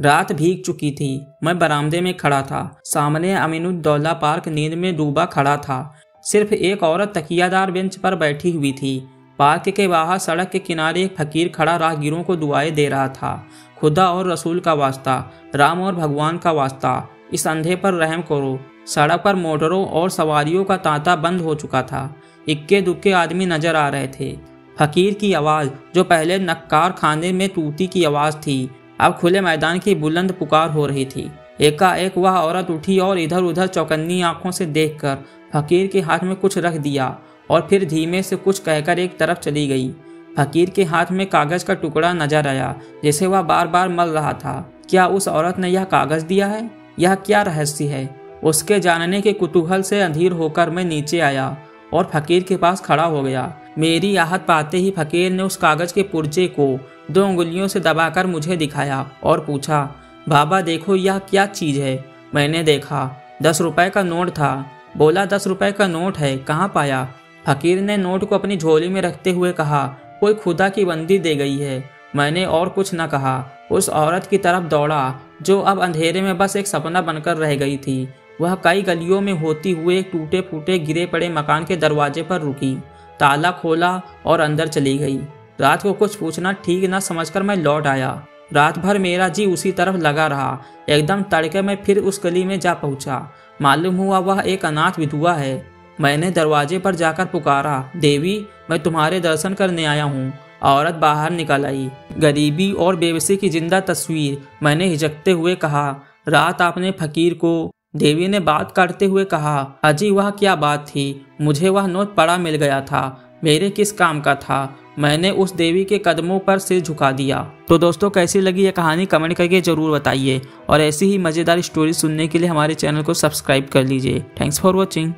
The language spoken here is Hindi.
रात भीग चुकी थी। मैं बरामदे में खड़ा था। सामने अमीनुद्दौला पार्क नींद में डूबा खड़ा था। सिर्फ एक औरत तकियादार बेंच पर बैठी हुई थी। पार्क के बाहर सड़क के किनारे एक फकीर खड़ा राहगीरों को दुआएं दे रहा था। खुदा और रसूल का वास्ता, राम और भगवान का वास्ता, इस अंधे पर रहम करो। सड़क पर मोटरों और सवारियों का तांता बंद हो चुका था। इक्के दुक्के आदमी नजर आ रहे थे। फकीर की आवाज़, जो पहले नक्कार खाने में तूती की आवाज़ थी, अब खुले मैदान की बुलंद पुकार हो रही थी। एकाएक वह औरत उठी और इधर उधर चौकन्नी आंखों से देखकर फकीर के हाथ में कुछ रख दिया और फिर धीमे से कुछ कहकर एक तरफ चली गई। फकीर के हाथ में कागज का टुकड़ा नजर आया जिसे वह बार बार मल रहा था। क्या उस औरत ने यह कागज दिया है? यह क्या रहस्य है? उसके जानने के कुतूहल से अधीर होकर मैं नीचे आया और फकीर के पास खड़ा हो गया। मेरी आहट पाते ही फकीर ने उस कागज के पुर्जे को 2 उंगलियों से दबाकर मुझे दिखाया और पूछा, बाबा देखो यह क्या चीज़ है? मैंने देखा, 10 रुपए का नोट था। बोला 10 रुपए का नोट है, कहाँ पाया? फकीर ने नोट को अपनी झोली में रखते हुए कहा, कोई खुदा की बंदी दे गई है। मैंने और कुछ न कहा। उस औरत की तरफ दौड़ा जो अब अंधेरे में बस एक सपना बनकर रह गई थी। वह कई गलियों में होती हुए एक टूटे फूटे गिरे पड़े मकान के दरवाजे पर रुकी, ताला खोला और अंदर चली गई। रात को कुछ पूछना ठीक न समझकर मैं लौट आया। रात भर मेरा जी उसी तरफ लगा रहा। एकदम तड़के में फिर उस गली में जा पहुंचा। मालूम हुआ वह एक अनाथ विधवा है। मैंने दरवाजे पर जाकर पुकारा, देवी मैं तुम्हारे दर्शन करने आया हूँ। औरत बाहर निकल आई। गरीबी और बेबसी की जिंदा तस्वीर। मैंने हिचकते हुए कहा, रात आपने फकीर को? देवी ने बात काटते हुए कहा, अजी वह क्या बात थी? मुझे वह नोट पड़ा मिल गया था। मेरे किस काम का था? मैंने उस देवी के कदमों पर सिर झुका दिया। तो दोस्तों कैसी लगी यह कहानी कमेंट करके जरूर बताइए और ऐसी ही मज़ेदार स्टोरी सुनने के लिए हमारे चैनल को सब्सक्राइब कर लीजिए। Thanks for watching.